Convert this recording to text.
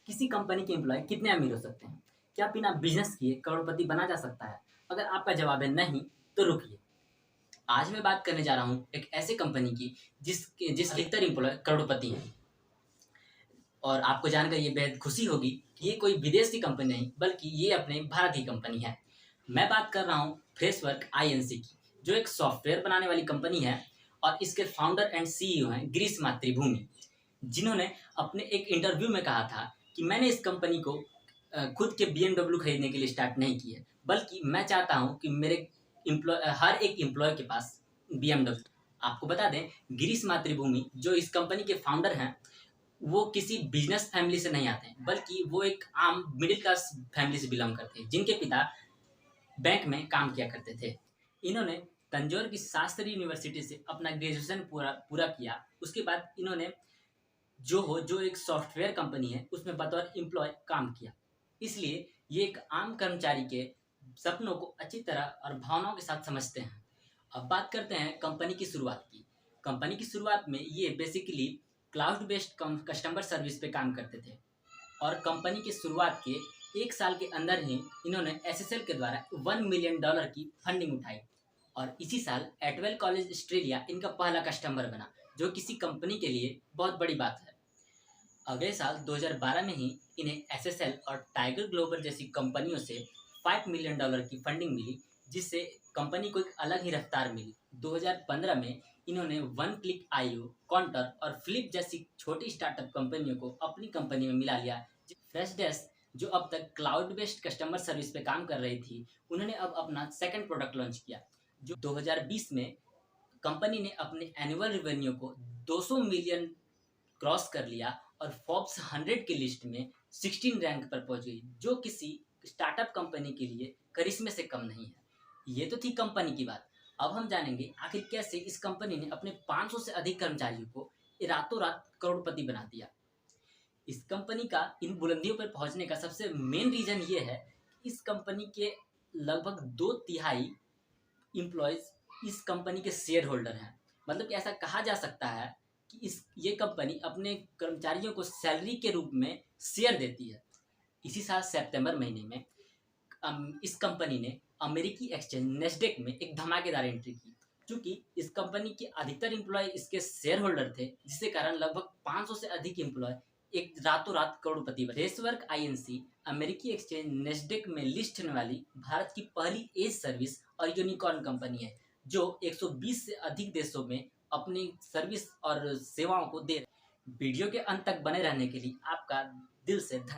किसी कंपनी के एम्प्लॉय कितने अमीर हो सकते हैं? क्या बिना बिज़नेस किए करोड़पति बना जा सकता है? अगर आपका जवाब है नहीं, तो रुकिए। आज मैं बात करने जा रहा हूँ एक ऐसी कंपनी की जिस अधिकतर एम्प्लॉय करोड़पति हैं। और आपको जानकर ये बेहद खुशी होगी कि ये कोई विदेश की कंपनी नहीं, बल्कि ये अपने भारत की कंपनी है। मैं बात कर रहा हूँ फ्रेशवर्क आईएनसी की, जो एक सॉफ्टवेयर बनाने वाली कंपनी है और इसके फाउंडर एंड सीईओ हैं गिरीश मातृभूमि, जिन्होंने अपने एक इंटरव्यू में कहा था कि मैंने इस कंपनी को खुद के बीएमडब्ल्यू खरीदने के लिए स्टार्ट नहीं की है, बल्कि मैं चाहता हूँ कि मेरे हर एक एम्प्लॉय के पास बीएमडब्ल्यू। आपको बता दें, गिरीश मातृभूमि जो इस कंपनी के फाउंडर हैं, वो किसी बिजनेस फैमिली से नहीं आते हैं, बल्कि वो एक आम मिडिल क्लास फैमिली से बिलोंग करते हैं, जिनके पिता बैंक में काम किया करते थे। इन्होंने तंजौर की शास्त्री यूनिवर्सिटी से अपना ग्रेजुएशन पूरा पूरा किया। उसके बाद इन्होंने जो एक सॉफ्टवेयर कंपनी है उसमें बतौर एम्प्लॉय काम किया। इसलिए ये एक आम कर्मचारी के सपनों को अच्छी तरह और भावनाओं के साथ समझते हैं। अब बात करते हैं कंपनी की शुरुआत की। कंपनी की शुरुआत में ये basically cloud based customer service पे काम करते थे और कंपनी की शुरुआत के 1 साल के अंदर ही इन्होंने एसएसएल के द्वारा $1 मिलियन की फंडिंग उठाई और इसी साल एटवेल कॉलेज ऑस्ट्रेलिया इनका पहला कस्टमर बना, जो किसी कंपनी के लिए बहुत बड़ी बात है। अगले साल 2012 में ही इन्हें एसएसएल और टाइगर ग्लोबल जैसी कंपनियों से $5 मिलियन की फंडिंग मिली, जिससे कंपनी को एक अलग ही रफ्तार मिली। 2015 में इन्होंने वन क्लिक आईओ, काउंटर और फ्लिप जैसी छोटी स्टार्टअप कंपनियों को अपनी कंपनी में मिला लिया। फ्रेशडेस्क, जो अब तक क्लाउड बेस्ड कस्टमर सर्विस पे काम कर रही थी, उन्होंने अब अपना सेकंड प्रोडक्ट लॉन्च किया, जो 2020 में कंपनी ने अपने एनुअल रेवेन्यू को 200 मिलियन क्रॉस कर लिया और फोर्ब्स 100 की लिस्ट में 16 रैंक पर पहुंच गई, जो किसी स्टार्टअप कंपनी के लिए करिश्मे से कम नहीं है। ये तो थी कंपनी की बात। अब हम जानेंगे आखिर कैसे इस कंपनी ने अपने 500 से अधिक कर्मचारियों को रातों रात करोड़पति बना दिया। इस कंपनी का इन बुलंदियों पर पहुंचने का सबसे मेन रीजन ये है कि इस कंपनी के लगभग 2/3 एम्प्लॉयज इस कंपनी के शेयर होल्डर हैं। मतलब कि ऐसा कहा जा सकता है कि ये कंपनी अपने कर्मचारियों को सैलरी के रूप में शेयर देती है। इसी साल सितंबर महीने में इस कंपनी ने अमेरिकी एक्सचेंज नेस्डेक में एक धमाकेदार एंट्री की। चूंकि इस कंपनी के अधिकतर एम्प्लॉय इसके शेयर होल्डर थे, जिसके कारण लगभग 500 से अधिक एम्प्लॉय एक रातों रात करोड़पति बने। फ्रेशवर्क आईएनसी अमेरिकी एक्सचेंज नेस्डेक में लिस्ट होने वाली भारत की पहली एज सर्विस और यूनिकॉर्न कंपनी है, जो 120 से अधिक देशों में अपनी सर्विस और सेवाओं को दे रहे हैं। वीडियो के अंत तक बने रहने के लिए आपका दिल से धन्यवाद।